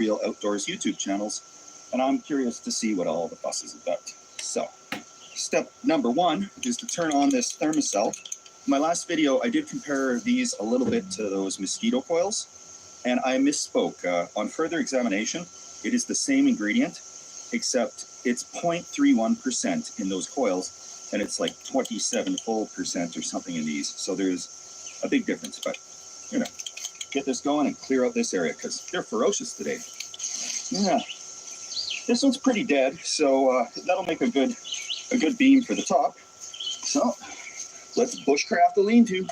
Real Outdoors YouTube channels, and I'm curious to see what all the fuss is about. So, step number one is to turn on this thermocell. In my last video, I did compare these a little bit to those mosquito coils, and I misspoke. On further examination, it is the same ingredient, except it's 0.31% in those coils, and it's like 27 full percent or something in these. So there's a big difference, but you know, get this going and clear out this area because they're ferocious today. Yeah, this one's pretty dead, so that'll make a good beam for the top. So let's bushcraft the lean-to.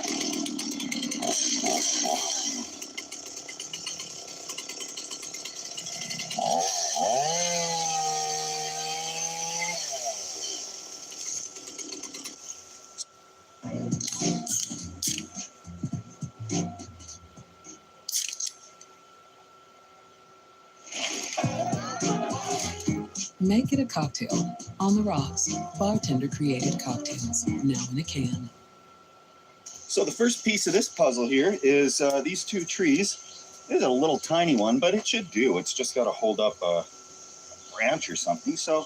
Make it a cocktail. On the Rocks, bartender created cocktails, now in a can. So the first piece of this puzzle here is these two trees. This is a little tiny one, but it should do. It's just got to hold up a branch or something. So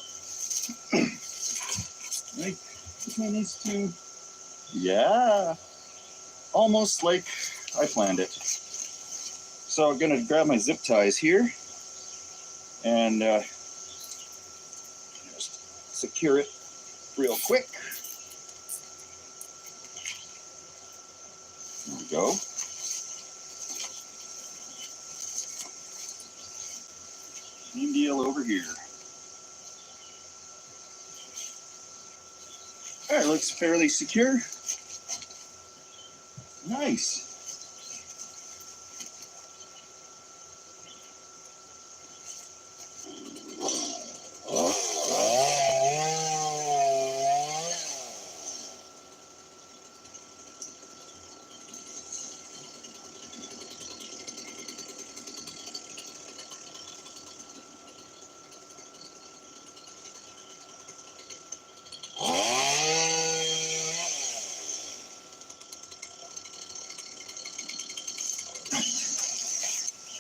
right between these two, yeah, almost like I planned it. So I'm gonna grab my zip ties here and just secure it real quick. There we go. Same deal over here. All right, looks fairly secure. Nice.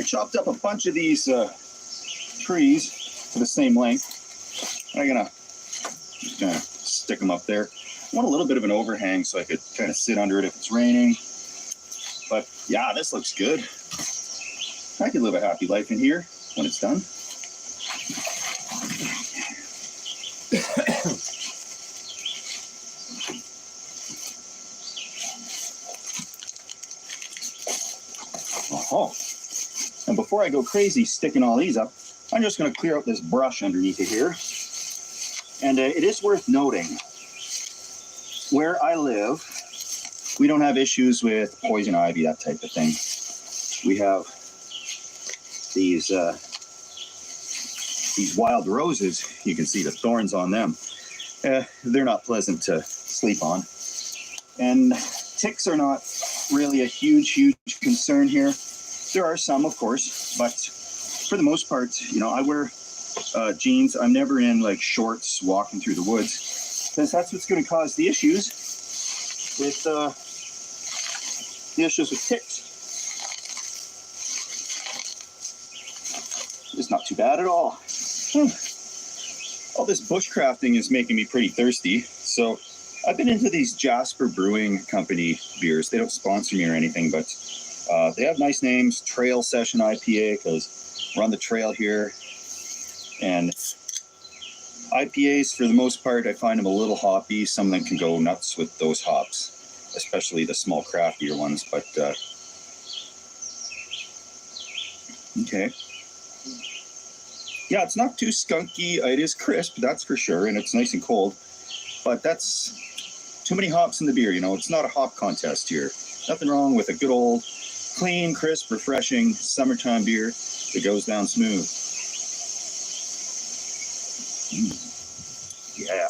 I chopped up a bunch of these trees to the same length. I'm just gonna stick them up there. I want a little bit of an overhang so I could kind of sit under it if it's raining. But yeah, this looks good. I could live a happy life in here when it's done. Oh. And before I go crazy sticking all these up, I'm just going to clear out this brush underneath it here. And it is worth noting, where I live, we don't have issues with poison ivy, that type of thing. We have these wild roses. You can see the thorns on them. They're not pleasant to sleep on. And ticks are not really a huge concern here. There are some, of course, but for the most part, you know, I wear jeans. I'm never in like shorts walking through the woods because that's what's going to cause the issues with ticks. It's not too bad at all. All this bushcrafting is making me pretty thirsty, so I've been into these Jasper Brewing Company beers. They don't sponsor me or anything, but they have nice names. Trail Session IPA, because we're on the trail here. And IPAs, for the most part, I find them a little hoppy. Some of them can go nuts with those hops, especially the small craftier ones. But okay. Yeah, it's not too skunky. It is crisp, that's for sure, and it's nice and cold. But that's too many hops in the beer, you know. It's not a hop contest here. Nothing wrong with a good old clean, crisp, refreshing summertime beer that goes down smooth. Yeah.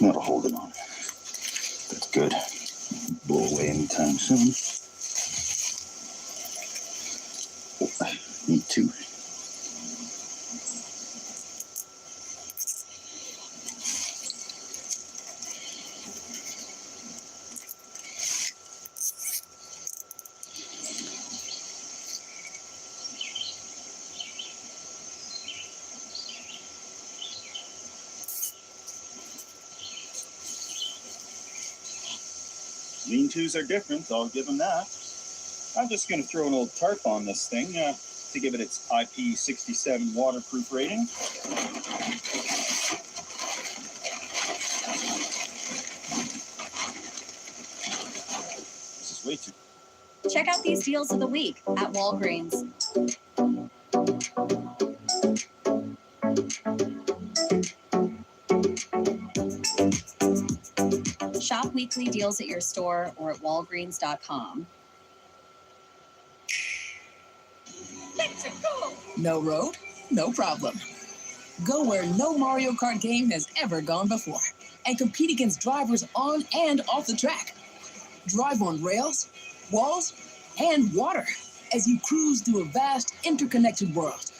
That'll hold it on. That's good. Blow away anytime soon. Oh, I need two. Lean-tos are different, I'll give them that. I'm just going to throw an old tarp on this thing to give it its IP67 waterproof rating. This is way too... Check out these deals of the week at Walgreens. Shop weekly deals at your store or at walgreens.com. Let's go! No road, no problem. Go where no Mario Kart game has ever gone before and compete against drivers on and off the track. Drive on rails, walls, and water as you cruise through a vast, interconnected world.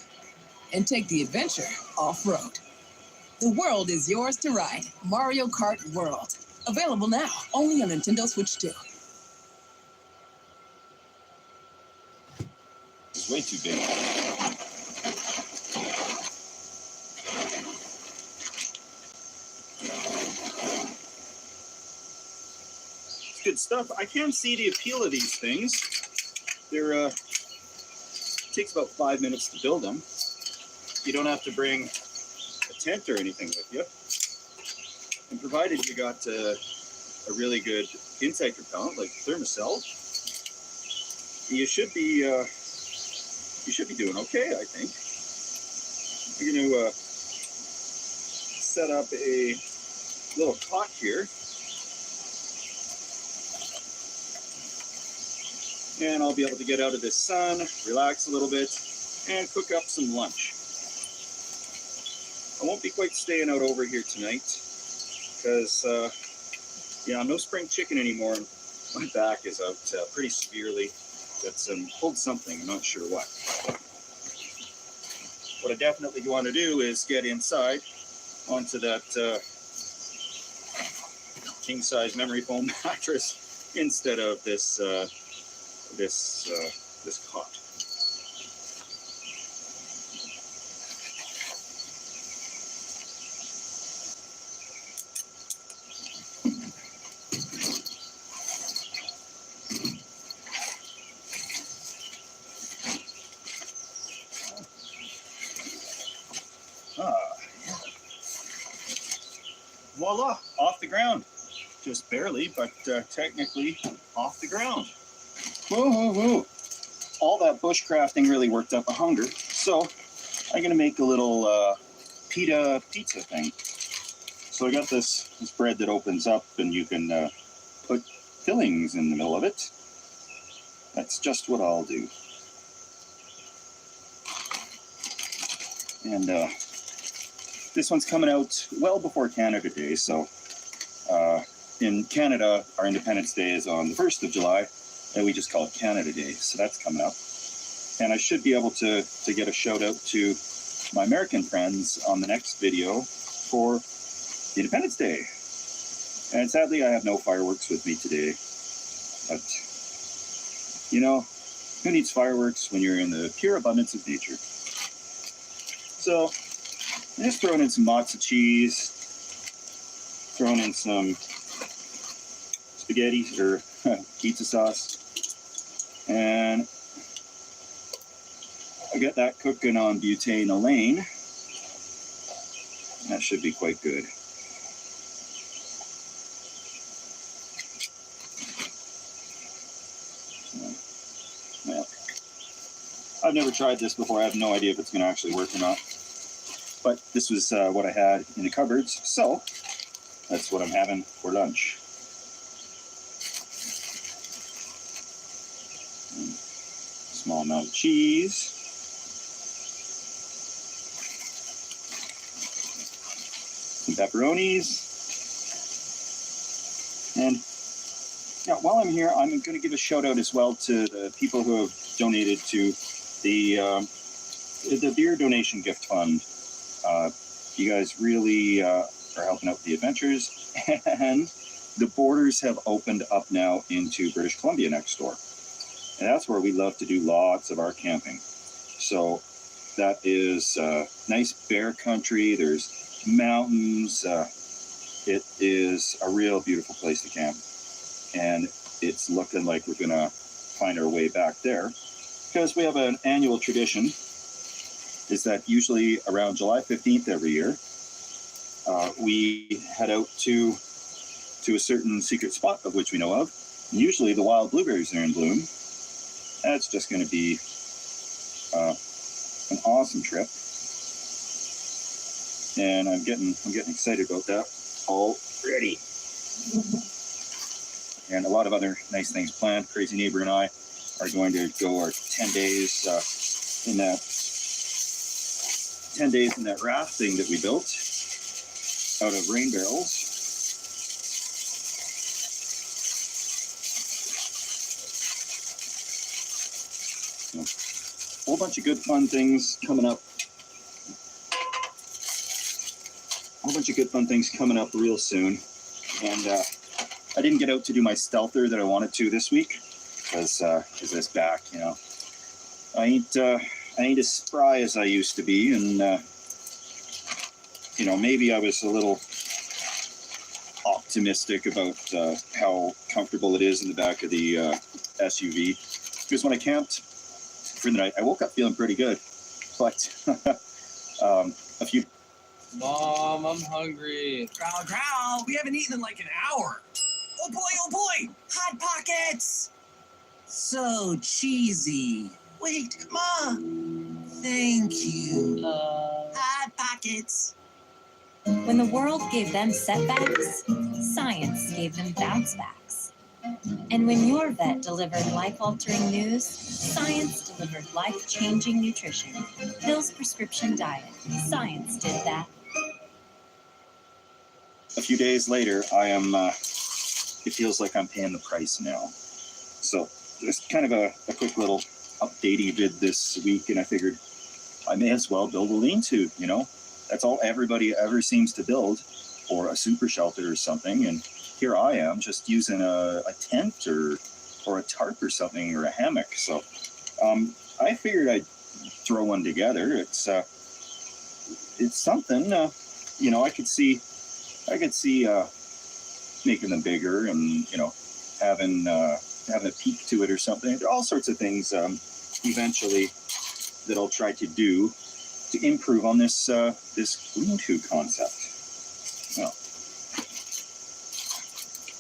And take the adventure off-road. The world is yours to ride. Mario Kart World. Available now, only on Nintendo Switch 2. It's way too big. It's good stuff. I can see the appeal of these things. They're it takes about 5 minutes to build them. You don't have to bring a tent or anything with you. And provided you got a really good insect repellent like Thermacell, you should be doing okay, I think. We're going to set up a little cot here. And I'll be able to get out of this sun, relax a little bit, and cook up some lunch. I won't be quite staying out over here tonight, because, yeah, no spring chicken anymore. My back is out pretty severely. Got pulled something, I'm not sure what. What I definitely want to do is get inside onto that king-size memory foam mattress instead of this cot. Voila, off the ground. Just barely, but technically off the ground. Whoa, whoa, whoa. All that bushcrafting really worked up a hunger, so I'm gonna make a little pita pizza thing. So I got this bread that opens up and you can put fillings in the middle of it. That's just what I'll do. And this one's coming out well before Canada Day, so in Canada, our Independence Day is on the 1st of July, and we just call it Canada Day, so that's coming up. And I should be able to get a shout out to my American friends on the next video for Independence Day. And sadly, I have no fireworks with me today, but you know, who needs fireworks when you're in the pure abundance of nature? So I'm just throwing in some matzo cheese, throwing in some spaghetti or pizza sauce, and I got that cooking on butane Elaine. That should be quite good. Well, I've never tried this before. I have no idea if it's going to actually work or not. But this was what I had in the cupboards, so that's what I'm having for lunch. Small amount of cheese. Some pepperonis. And yeah, while I'm here, I'm going to give a shout out as well to the people who have donated to the beer donation gift fund. You guys really are helping out the adventures, and the borders have opened up now into British Columbia next door, and that's where we love to do lots of our camping. So that is nice bear country. There's mountains. It is a real beautiful place to camp, and it's looking like we're gonna find our way back there, because we have an annual tradition, is that usually around July 15th every year, we head out to a certain secret spot of which we know of. And usually the wild blueberries are in bloom. That's just going to be an awesome trip, and I'm getting excited about that already. And a lot of other nice things planned. Crazy Neighbor and I are going to go our 10 days in that rafting that we built out of rain barrels. So, a whole bunch of good fun things coming up. Real soon. And I didn't get out to do my stealther that I wanted to this week because this back, I ain't as spry as I used to be, and maybe I was a little optimistic about how comfortable it is in the back of the SUV. Because when I camped for the night, I woke up feeling pretty good, but a few. Mom, I'm hungry. Growl, growl. We haven't eaten in like an hour. Oh boy, Hot Pockets. So cheesy. Wait, Ma. Thank you. Hot Pockets. When the world gave them setbacks, science gave them bounce backs. And when your vet delivered life-altering news, science delivered life-changing nutrition. Hill's Prescription Diet. Science did that. A few days later, it feels like I'm paying the price now. So just kind of a quick little update did this week, and I figured I may as well build a lean-to, That's all everybody ever seems to build, or a super shelter or something, and here I am just using a tent or a tarp or something, or a hammock. So I figured I'd throw one together. It's something, I could see making them bigger and, having a peak to it or something. There are all sorts of things eventually that I'll try to do to improve on this lean-to concept. Well,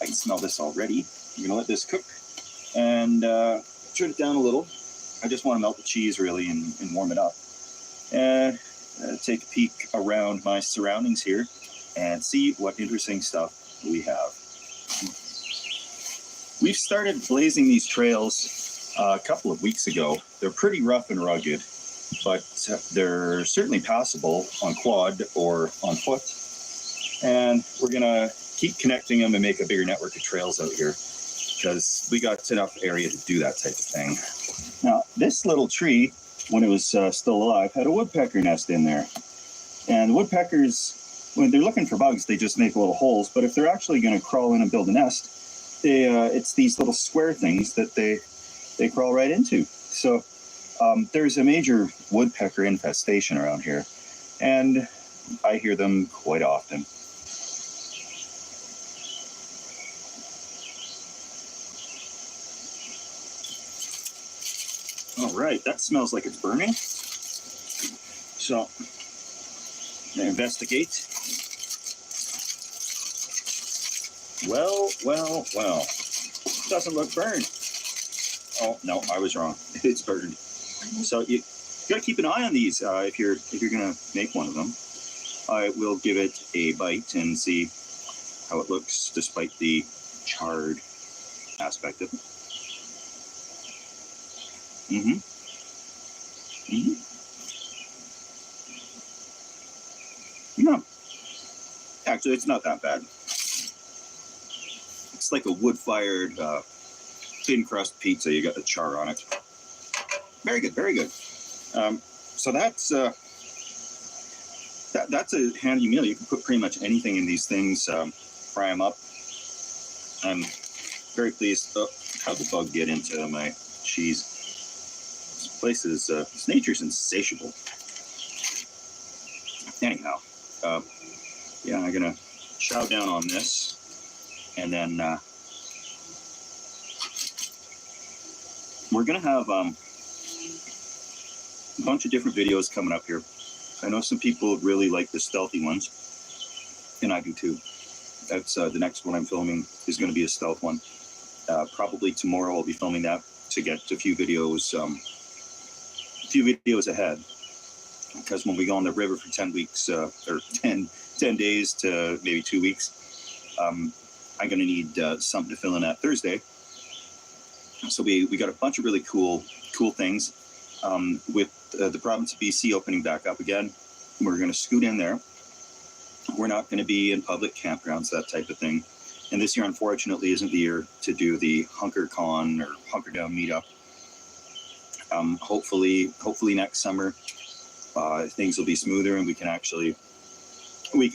I can smell this already. I'm gonna let this cook and turn it down a little. I just want to melt the cheese really and warm it up. And take a peek around my surroundings here and see what interesting stuff we have. We've started blazing these trails a couple of weeks ago. They're pretty rough and rugged, but they're certainly passable on quad or on foot. And we're gonna keep connecting them and make a bigger network of trails out here, because we got enough area to do that type of thing. Now, this little tree, when it was still alive, had a woodpecker nest in there. And woodpeckers, when they're looking for bugs, they just make little holes. But if they're actually going to crawl in and build a nest, it's these little square things that they crawl right into. So there's a major woodpecker infestation around here, and I hear them quite often. All right, that smells like it's burning. So, I'm gonna investigate. Well. Doesn't look burned. Oh no, I was wrong. It's burned. So you gotta keep an eye on these if you're gonna make one of them. I will give it a bite and see how it looks, despite the charred aspect of it. No, actually, it's not that bad. it's like a wood-fired thin crust pizza. You got the char on it. Very good, very good. So that's that's a handy meal. You can put pretty much anything in these things, fry them up. I'm very pleased. Oh, how the bug get into my cheese? This place is, this nature's insatiable. Anyhow, yeah, I'm gonna chow down on this, and then we're gonna have a bunch of different videos coming up here. I know some people really like the stealthy ones, and I do too. That's the next one I'm filming is going to be a stealth one. Probably tomorrow I'll be filming that to get a few videos ahead. Because when we go on the river for 10 weeks, or 10 days to maybe 2 weeks, I'm going to need something to fill in that Thursday. So we got a bunch of really cool things. With the province of BC opening back up again, we're going to scoot in there. We're not going to be in public campgrounds, that type of thing. And this year, unfortunately, isn't the year to do the Hunker Con or Hunker Down meetup. Hopefully next summer, things will be smoother and we can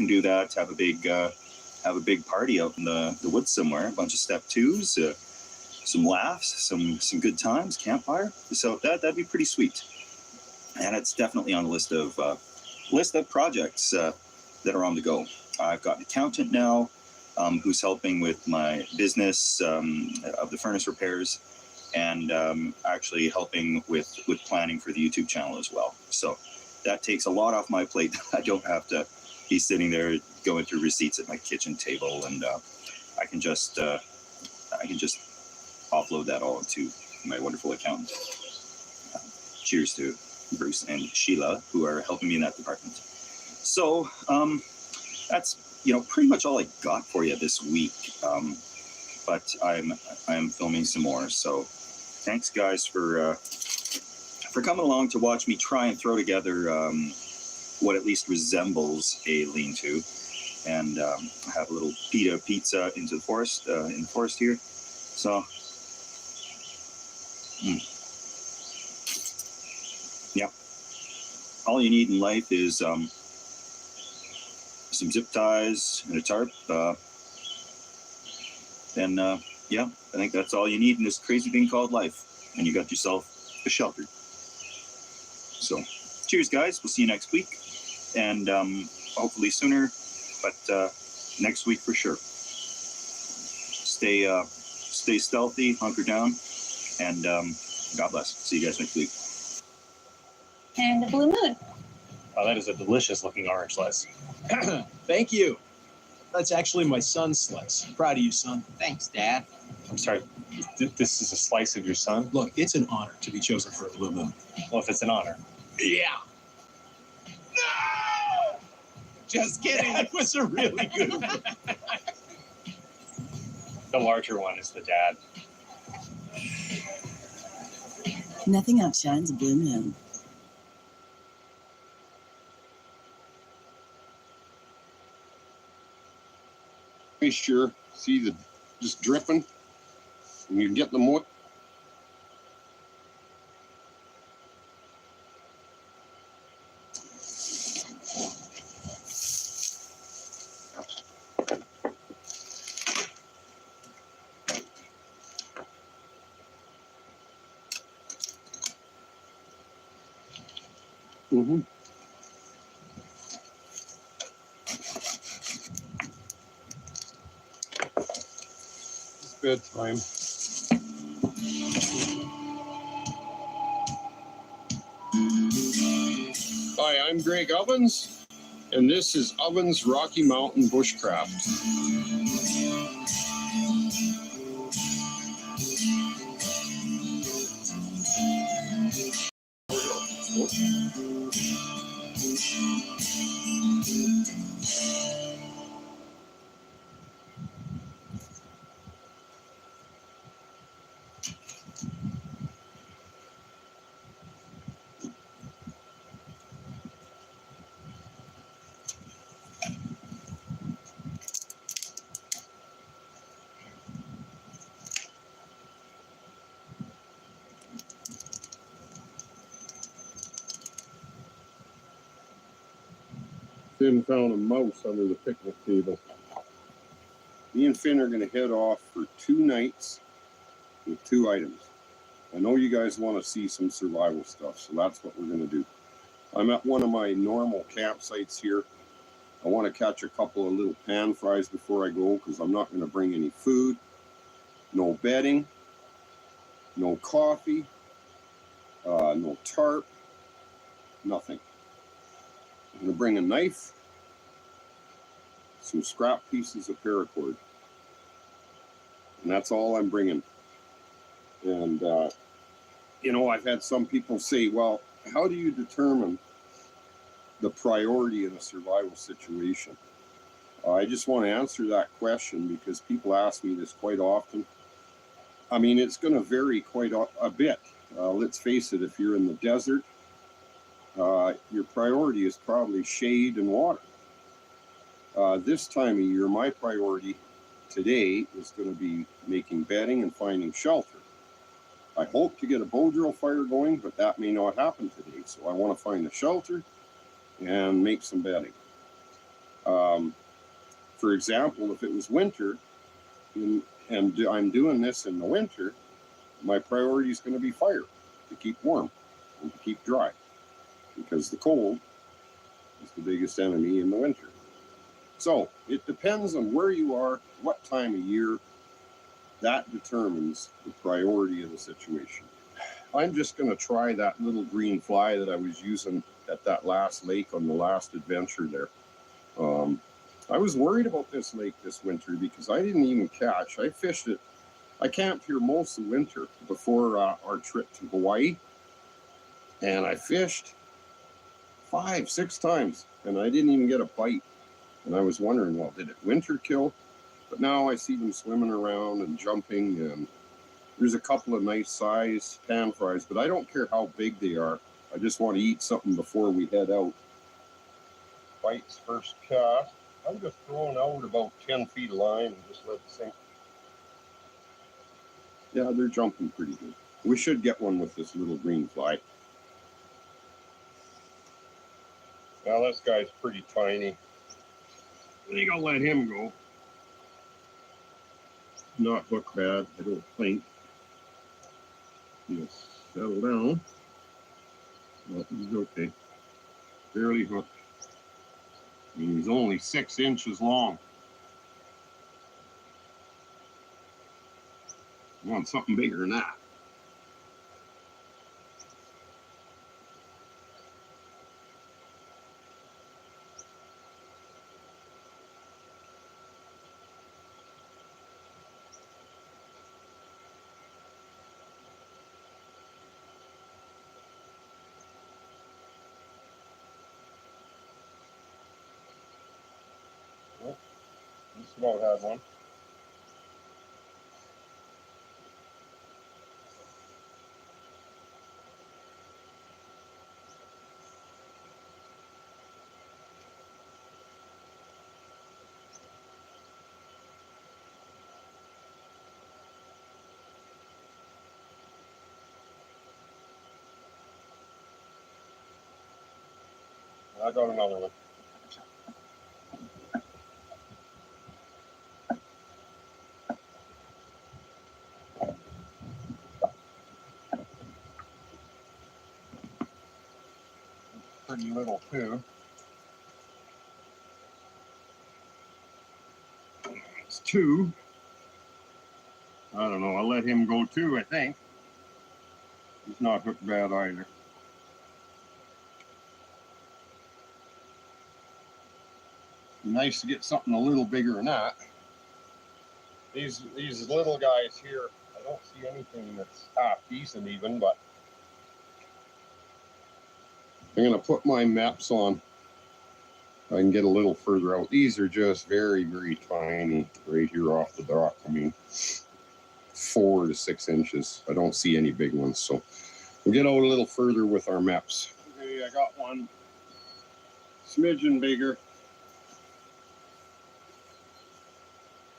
do that. Have a big party out in the woods somewhere. A bunch of step twos, some laughs, some good times, campfire. So that'd be pretty sweet. And it's definitely on the list of projects that are on the go. I've got an accountant now who's helping with my business of the furnace repairs, and actually helping with planning for the YouTube channel as well. So that takes a lot off my plate. I don't have to be sitting there going through receipts at my kitchen table, and I can just offload that all into my wonderful accountant. Cheers to Bruce and Sheila, who are helping me in that department. So that's pretty much all I got for you this week. But I'm filming some more. So thanks guys for coming along to watch me try and throw together what at least resembles a lean-to, and have a little pizza into the forest in the forest here. So yeah, all you need in life is some zip ties and a tarp. And yeah, I think that's all you need in this crazy thing called life. And you got yourself a shelter. So cheers, guys. We'll see you next week. And hopefully sooner, but next week for sure. Stay stealthy, hunker down, and God bless. See you guys next week. And the blue moon. Oh, that is a delicious looking orange slice. Thank you. That's actually my son's slice. Proud of you, son. Thanks, Dad. I'm sorry, this is a slice of your son? Look, it's an honor to be chosen for a blue moon. Well, if it's an honor. Yeah. No! Just kidding. That was a really good one. The larger one is the dad. Nothing outshines a blue moon. Moisture, see the just dripping, and you get the more. Mm-hmm. Bedtime. Hi, I'm Greg Ovens, and this is Ovens Rocky Mountain Bushcraft. Finn found a mouse under the picnic table. Me and Finn are going to head off for 2 nights with 2 items. I know you guys want to see some survival stuff, so that's what we're going to do. I'm at one of my normal campsites here. I want to catch a couple of little pan fries before I go because I'm not going to bring any food, no bedding, no coffee, no tarp, nothing. I'm going to bring a knife, some scrap pieces of paracord, and that's all I'm bringing. And, you know, I've had some people say, well, how do you determine the priority in a survival situation? I just want to answer that question because people ask me this quite often. I mean, it's going to vary quite a bit. Let's face it, if you're in the desert, your priority is probably shade and water. This time of year, my priority today is going to be making bedding and finding shelter. I hope to get a bow drill fire going, but that may not happen today. So I want to find a shelter and make some bedding. For example, if it was winter and I'm doing this in the winter, my priority is going to be fire to keep warm and to keep dry because the cold is the biggest enemy in the winter. So it depends on where you are, what time of year. That determines the priority of the situation. I'm just going to try that little green fly that I was using at that last lake on the last adventure there. I was worried about this lake this winter because I didn't even catch. I fished it. I camped here most of the winter before our trip to Hawaii. And I fished 5, 6 times and I didn't even get a bite. And I was wondering, well, did it winter kill? But now I see them swimming around and jumping, and there's a couple of nice size pan fries, but I don't care how big they are. I just want to eat something before we head out. Bites first cast. I'm just throwing out about 10 feet of line and just let it sink. Yeah, they're jumping pretty good. We should get one with this little green fly. Now this guy's pretty tiny. I think I'll let him go. Not hook bad, I don't think. Yes, settle down. Well, he's okay. Barely hooked. I mean, he's only 6 inches long. I want something bigger than that. Well, just about had one. I got another one. Pretty little too. It's 2. I don't know, I'll let him go too, I think. He's not hooked bad either. Nice to get something a little bigger than that. These little guys here, I don't see anything that's half decent even, but I'm gonna put my maps on. I can get a little further out. These are just very, very tiny right here off the dock. I mean, 4 to 6 inches. I don't see any big ones, so we'll get out a little further with our maps. Okay, I got one smidgen bigger.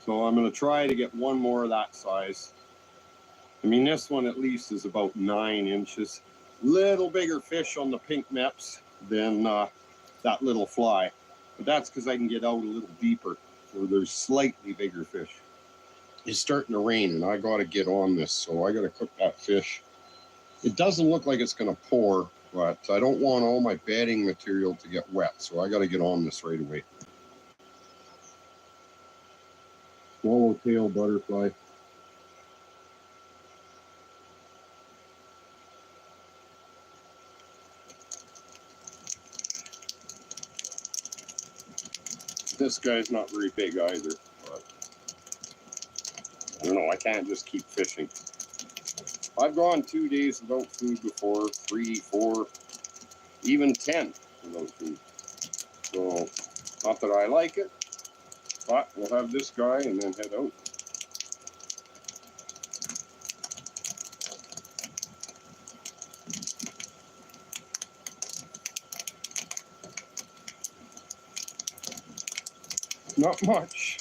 So I'm going to try to get one more of that size. I mean, this one at least is about 9 inches. Little bigger fish on the pink meps than that little fly. But that's because I can get out a little deeper where there's slightly bigger fish. It's starting to rain and I got to get on this, so I got to cook that fish. It doesn't look like it's going to pour, but I don't want all my bedding material to get wet, so I got to get on this right away. Swallowtail butterfly. This guy's not very big either, but I don't know, I can't just keep fishing. I've gone 2 days without food before, 3, 4, even 10 without food. So, not that I like it, but we'll have this guy and then head out. Not much.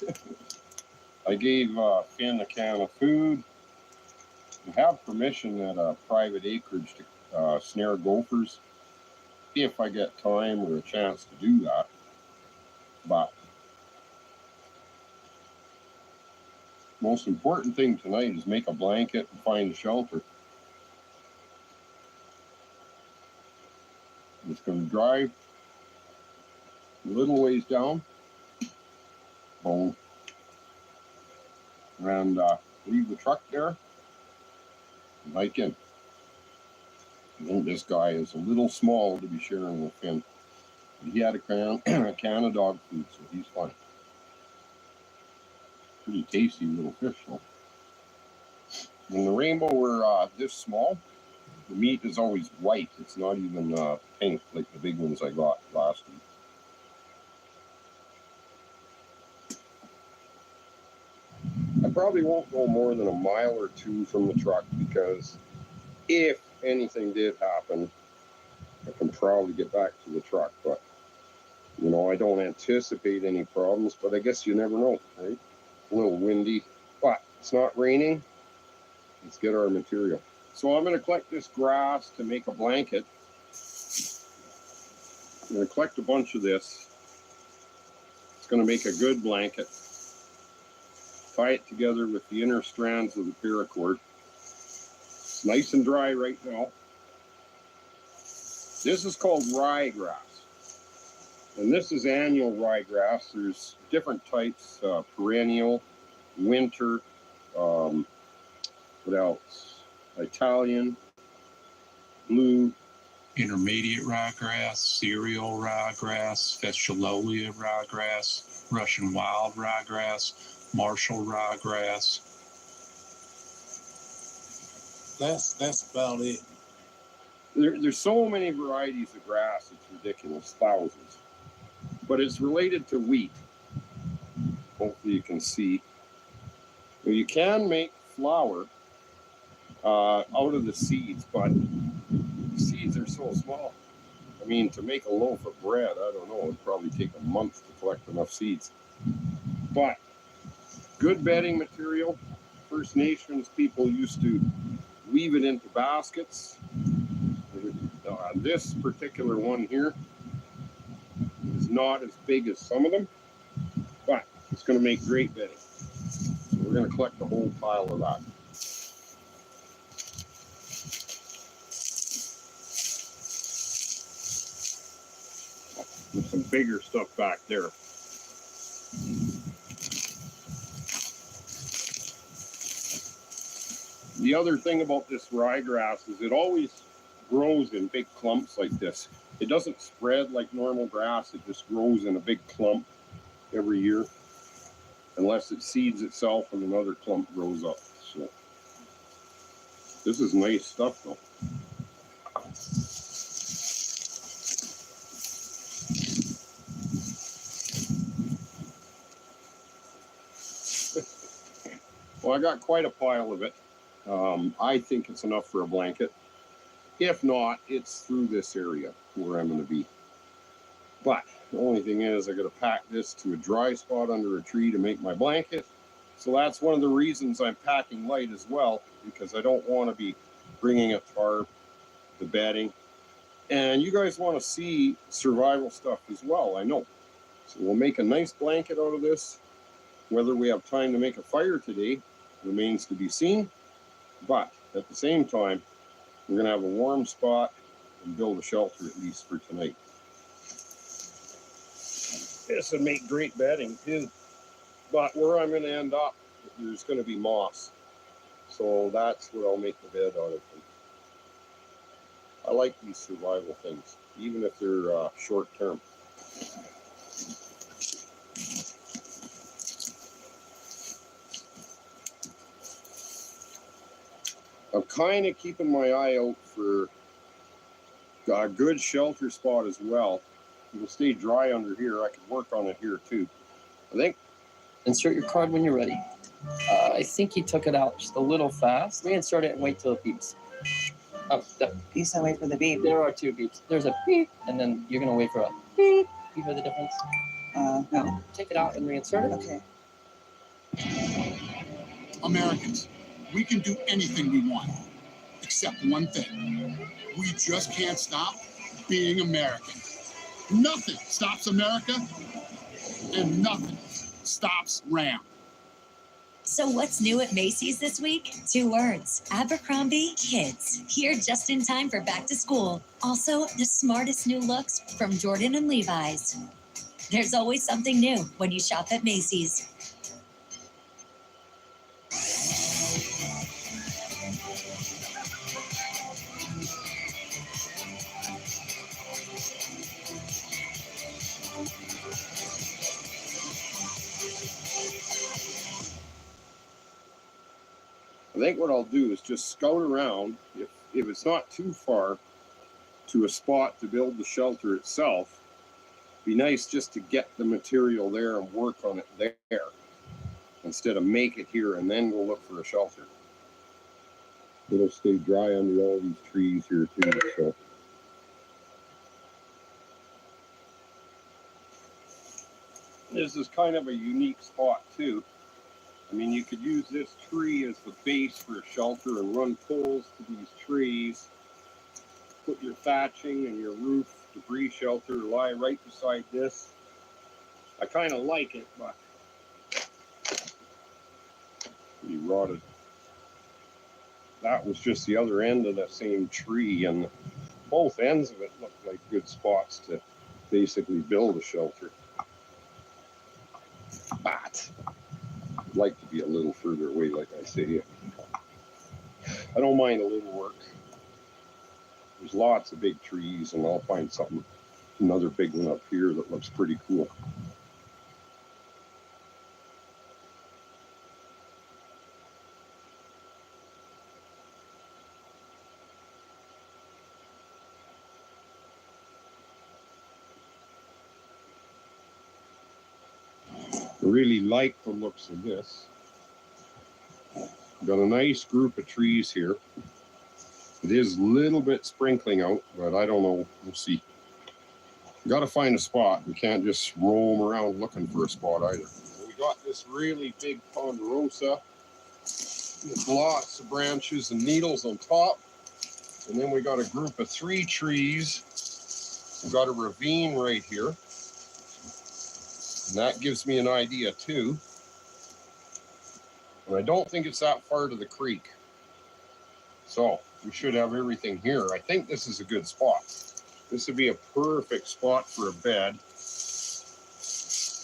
I gave Finn a can of food. I have permission at a private acreage to snare gophers if I get time or a chance to do that. But most important thing tonight is make a blanket and find a shelter. I'm just going to drive a little ways down home and leave the truck there and hike in. I think this guy is a little small to be sharing with him. He had a can of dog food, so he's fine. Pretty tasty little fish though. When the rainbow were this small, the meat is always white. It's not even pink like the big ones I got last week. I probably won't go more than a mile or 2 from the truck because if anything did happen, I can probably get back to the truck. But, you know, I don't anticipate any problems, but I guess you never know, right? A little windy, but it's not raining. Let's get our material. So I'm going to collect this grass to make a blanket. I'm going to collect a bunch of this. It's going to make a good blanket. Tie it together with the inner strands of the paracord. It's nice and dry right now. This is called ryegrass. And this is annual ryegrass. There's different types, perennial, winter, what else? Italian, blue. Intermediate ryegrass, cereal ryegrass, Fesciololia ryegrass, Russian wild ryegrass, Marshall ryegrass. That's about it. There's so many varieties of grass, it's ridiculous, thousands. But it's related to wheat. Hopefully you can see. Well, you can make flour out of the seeds, but the seeds are so small. I mean, to make a loaf of bread, I don't know, it'd probably take a month to collect enough seeds. But good bedding material. First Nations people used to weave it into baskets. This particular one here is not as big as some of them, but it's going to make great bedding. So we're going to collect a whole pile of that. There's some bigger stuff back there. The other thing about this ryegrass is it always grows in big clumps like this. It doesn't spread like normal grass. It just grows in a big clump every year, unless it seeds itself and another clump grows up. So this is nice stuff though. Well, I got quite a pile of it. I think it's enough for a blanket. If not, it's through this area where I'm going to be. But the only thing is I got to pack this to a dry spot under a tree to make my blanket. So that's one of the reasons I'm packing light as well, because I don't want to be bringing a tarp, the bedding. And you guys want to see survival stuff as well, I know. So we'll make a nice blanket out of this. Whether we have time to make a fire today remains to be seen. But at the same time, we're going to have a warm spot and build a shelter at least for tonight. This would make great bedding too. But where I'm going to end up, there's going to be moss. So that's what I'll make the bed out of. I like these survival things, even if they're short term. I'm kind of keeping my eye out for a good shelter spot as well. It'll stay dry under here. I can work on it here too. I think. Insert your card when you're ready. I think you took it out just a little fast. Reinsert it and wait till it beeps. Oh, You said wait for the beep. there are two beeps. There's a beep, and then you're gonna wait for a beep. You hear the difference? No. Take it out and reinsert it. Okay. Americans, we can do anything we want, except one thing. We just can't stop being American. Nothing stops America, and nothing stops Ram. So what's new at Macy's this week? 2 words. Abercrombie Kids. Here just in time for back to school. Also, the smartest new looks from Jordan and Levi's. There's always something new when you shop at Macy's. I think what I'll do is just scout around, if it's not too far to a spot to build the shelter itself. Be nice just to get the material there and work on it there, instead of make it here and then go look for a shelter. It'll stay dry under all these trees here too, so. This is kind of a unique spot too. I mean, you could use this tree as the base for a shelter and run poles to these trees. Put your thatching and your roof debris shelter lie right beside this. I kind of like it, but pretty rotted. That was just the other end of that same tree, and both ends of it looked like good spots to basically build a shelter. But I'd like to be a little further away, like I say. I don't mind a little work. There's lots of big trees, and I'll find something, another big one up here that looks pretty cool. I really like the looks of this. Got a nice group of trees here. It is a little bit sprinkling out, but I don't know. We'll see. Got to find a spot. We can't just roam around looking for a spot either. We got this really big ponderosa with lots of branches and needles on top. And then we got a group of 3 trees. We've got a ravine right here. And that gives me an idea too. And I don't think it's that far to the creek. So we should have everything here. I think this is a good spot. This would be a perfect spot for a bed.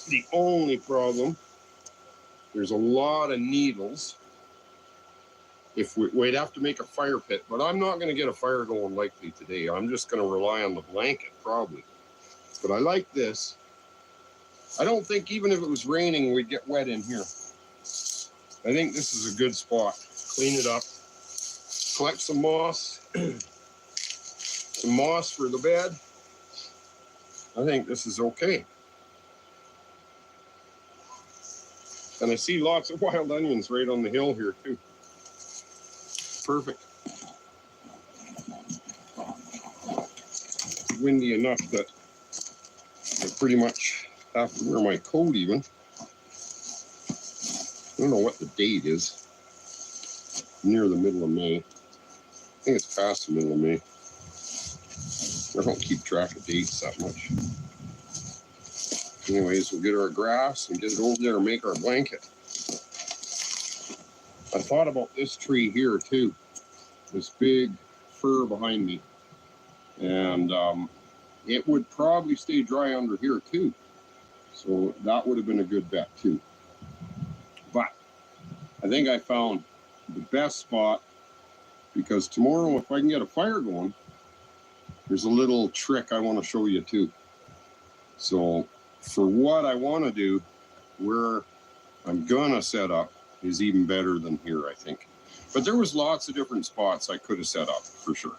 The only problem, there's a lot of needles. We'd have to make a fire pit, but I'm not going to get a fire going likely today. I'm just going to rely on the blanket probably. But I like this. I don't think even if it was raining, we'd get wet in here. I think this is a good spot. Clean it up. Collect some moss. Some moss for the bed. I think this is okay. And I see lots of wild onions right on the hill here too. Perfect. It's windy enough that I pretty much have to wear my coat even. I don't know what the date is. Near the middle of May. I think it's past the middle of May. I don't keep track of dates that much. Anyways, we'll get our grass and get it over there and make our blanket. I thought about this tree here too. This big fir behind me. And it would probably stay dry under here too. So that would have been a good bet too. But I think I found the best spot, because tomorrow if I can get a fire going, there's a little trick I want to show you too. So for what I want to do, where I'm gonna set up is even better than here, I think. But there was lots of different spots I could have set up for sure.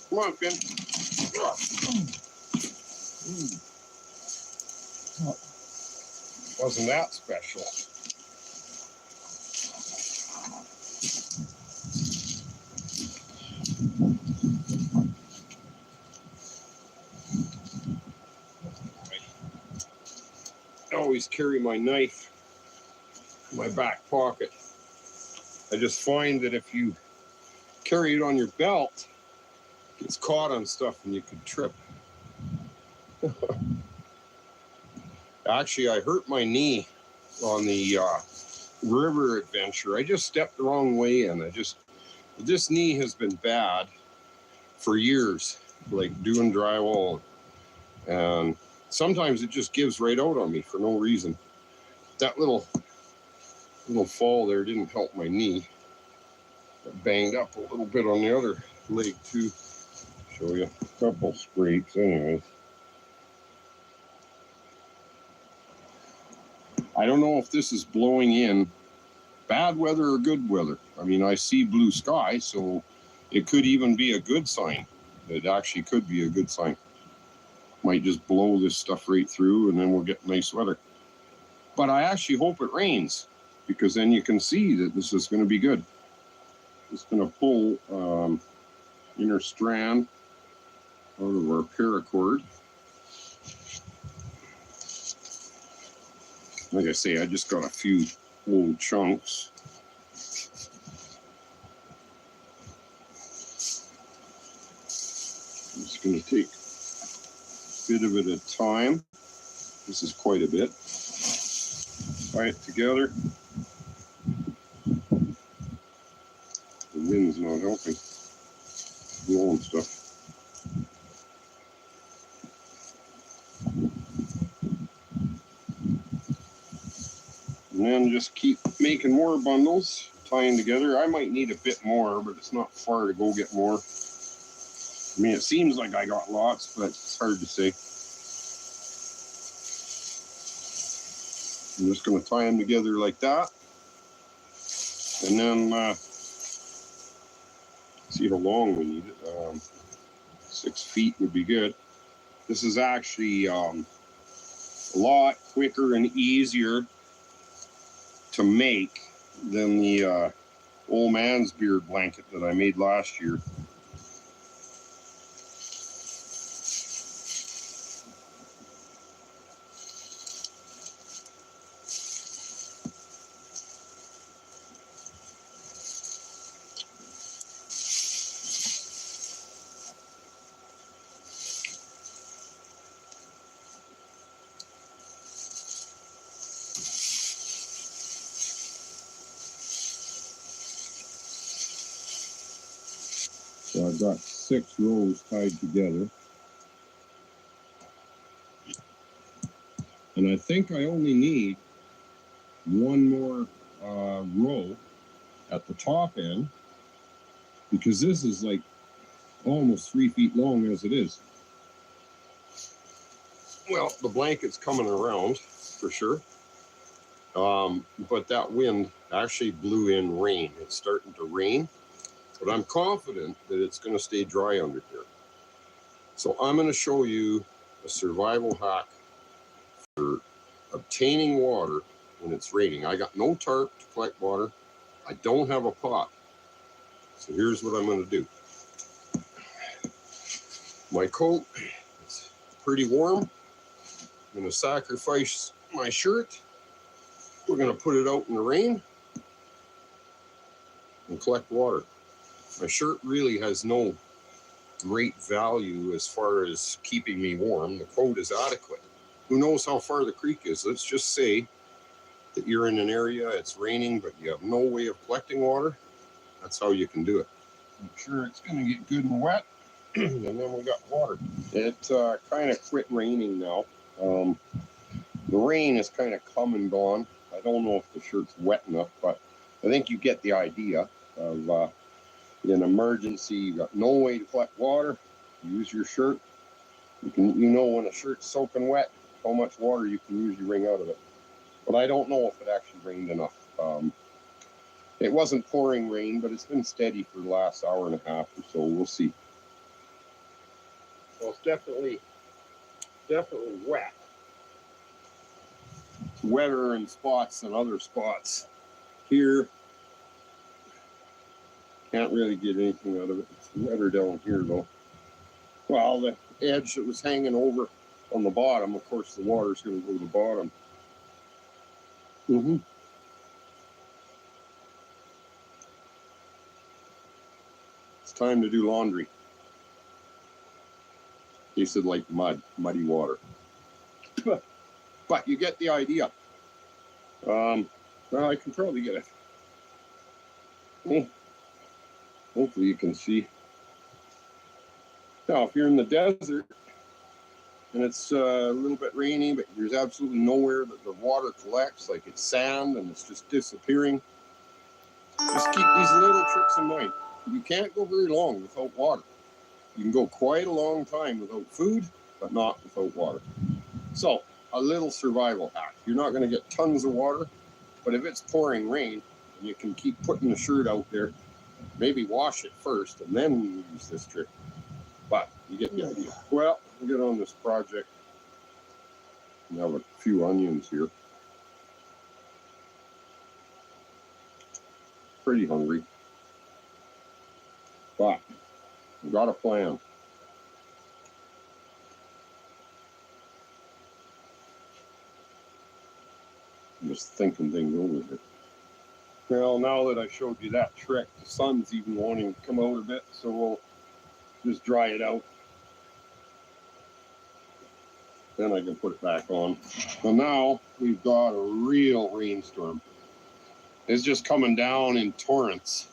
Come on, Finn. Wasn't that special? I always carry my knife in my back pocket. I just find that if you carry it on your belt, it gets caught on stuff and you could trip. Actually, I hurt my knee on the river adventure. I just stepped the wrong way, and this knee has been bad for years, like doing drywall. And sometimes it just gives right out on me for no reason. That little fall there didn't help my knee. Got banged up a little bit on the other leg too. Show you a couple scrapes anyways. I don't know if this is blowing in bad weather or good weather. I mean, I see blue sky, so it could even be a good sign. It actually could be a good sign. Might just blow this stuff right through and then we'll get nice weather. But I actually hope it rains, because then you can see that this is going to be good. Just going to pull inner strand out of our paracord. Like I say, I just got a few old chunks. I'm just going to take a bit of it at a time. This is quite a bit. Tie it together. The wind's not helping. Blowing stuff. And then just keep making more bundles, tying together. I might need a bit more, but it's not far to go get more. I mean, it seems like I got lots, but it's hard to say. I'm just going to tie them together like that. And then see how long we need it. 6 feet would be good. This is actually a lot quicker and easier to make than the old man's beard blanket that I made last year. So I've got 6 rows tied together. And I think I only need one more row at the top end, because this is like almost 3 feet long as it is. Well, the blanket's coming around for sure. But that wind actually blew in rain. It's starting to rain. but I'm confident that it's going to stay dry under here. So I'm going to show you a survival hack for obtaining water when it's raining. I got no tarp to collect water. I don't have a pot. So here's what I'm going to do. My coat is pretty warm. I'm going to sacrifice my shirt. We're going to put it out in the rain and collect water. My shirt really has no great value as far as keeping me warm. The coat is adequate. Who knows how far the creek is? Let's just say that you're in an area, it's raining, but you have no way of collecting water. That's how you can do it. Make sure it's going to get good and wet. And then we got water. It kind of quit raining now. The rain is kind of come and gone. I don't know if the shirt's wet enough, but I think you get the idea of in emergency, you got no way to collect water, use your shirt. You know when a shirt's soaking wet, how much water you can usually wring out of it. But I don't know if it actually rained enough. It wasn't pouring rain, but it's been steady for the last hour and a half or so. We'll see. So it's definitely wet. It's wetter in spots than other spots. Here, can't really get anything out of it. It's wetter down here though. Well, the edge that was hanging over on the bottom, of course the water's going to go to the bottom. It's time to do laundry. Tasted like muddy water. But you get the idea. Well, I can probably get it. Oh, hopefully you can see. Now, if you're in the desert and it's a little bit rainy, but there's absolutely nowhere that the water collects, like it's sand and it's just disappearing, just keep these little tricks in mind. You can't go very long without water. You can go quite a long time without food, but not without water. So, a little survival hack. You're not going to get tons of water, but if it's pouring rain, you can keep putting the shirt out there. Maybe wash it first and then use this trick. But you get the idea. Well, we'll get on this project. We have a few onions here. Pretty hungry. But we got a plan. I'm just thinking things over here. Well, now that I showed you that trick, the sun's even wanting to come out a bit, so we'll just dry it out. Then I can put it back on. So now we've got a real rainstorm. It's just coming down in torrents.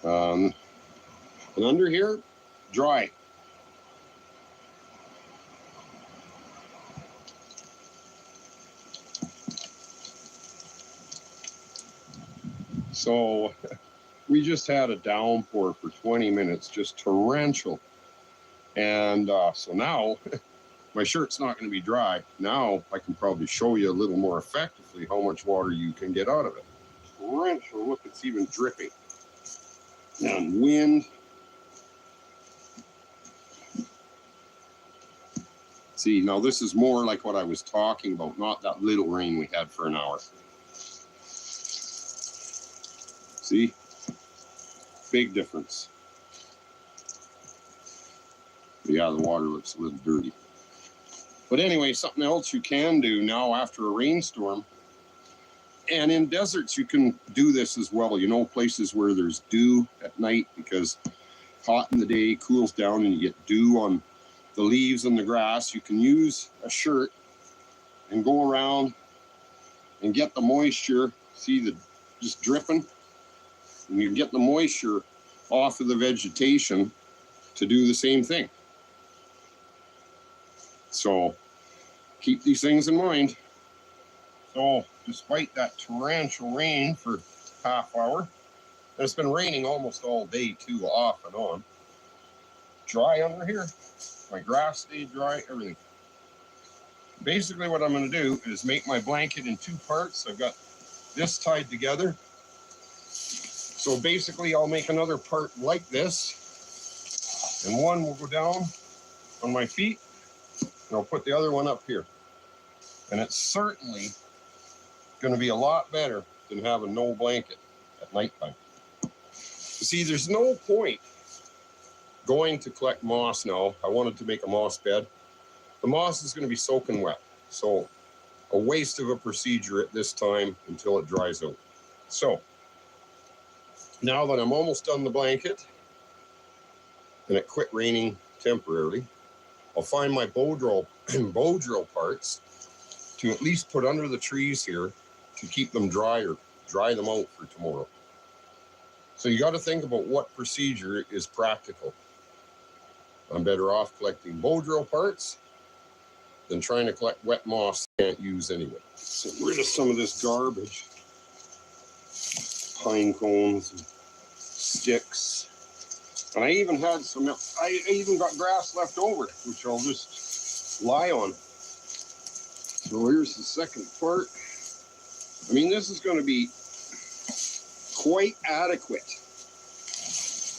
And under here, dry. So we just had a downpour for 20 minutes, just torrential. And so now my shirt's not going to be dry. Now I can probably show you a little more effectively how much water you can get out of it. Torrential, look, it's even dripping. And wind. See, now this is more like what I was talking about, not that little rain we had for an hour. See? Big difference. Yeah, the water looks a little dirty. But anyway, something else you can do now after a rainstorm, and in deserts you can do this as well. You know, places where there's dew at night because hot in the day, cools down, and you get dew on the leaves and the grass. You can use a shirt and go around and get the moisture. See the just dripping? And you get the moisture off of the vegetation to do the same thing. So keep these things in mind. So despite that torrential rain for half hour, and it's been raining almost all day too, off and on, dry under here. My grass stayed dry, everything. Basically what I'm going to do is make my blanket in two parts. I've got this tied together So basically I'll make another part like this, and one will go down on my feet, and I'll put the other one up here. And it's certainly going to be a lot better than having no blanket at nighttime. You see, there's no point going to collect moss now. I wanted to make a moss bed. The moss is going to be soaking wet. So a waste of a procedure at this time until it dries out. So now that I'm almost done the blanket and it quit raining temporarily, I'll find my bow drill parts to at least put under the trees here to keep them dry or dry them out for tomorrow. So you got to think about what procedure is practical. I'm better off collecting bow drill parts than trying to collect wet moss I can't use anyway. So rid of some of this garbage. Pine cones and sticks. And I even got grass left over, which I'll just lie on. So here's the second part. I mean, this is going to be quite adequate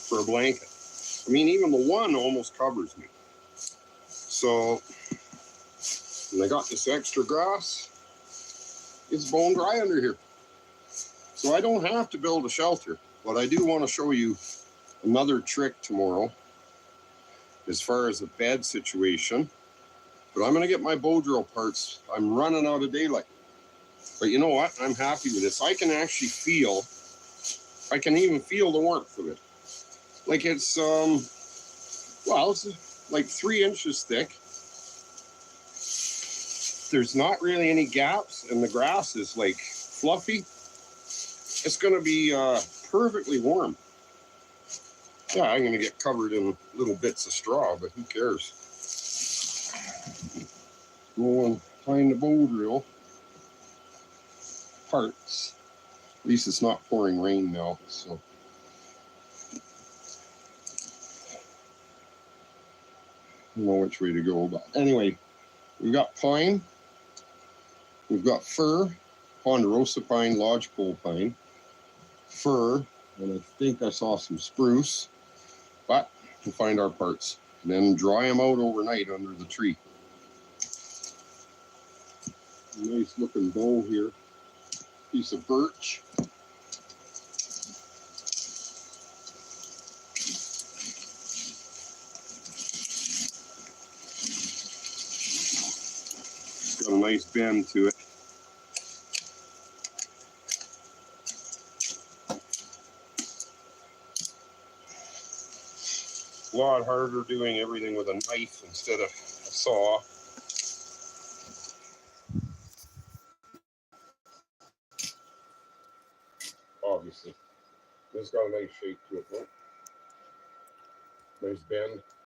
for a blanket. I mean, even the one almost covers me. So, and I got this extra grass. It's bone dry under here. So I don't have to build a shelter, but I do want to show you another trick tomorrow as far as a bed situation. But I'm going to get my bow drill parts. I'm running out of daylight. But you know what? I'm happy with this. I can actually feel, I can even feel the warmth of it. Like it's, well, it's like 3 inches thick. There's not really any gaps, and the grass is like fluffy. It's going to be perfectly warm. Yeah, I'm going to get covered in little bits of straw, but who cares? Go and find the bow drill parts. At least it's not pouring rain now, so. I don't know which way to go, but anyway, we've got pine, we've got fir, ponderosa pine, lodgepole pine, fir, and I think I saw some spruce, but we'll find our parts and then dry them out overnight under the tree. Nice looking bow here, piece of birch. Got a nice bend to it. A lot harder doing everything with a knife instead of a saw. Obviously. This got a nice shape to it, right? Nice bend.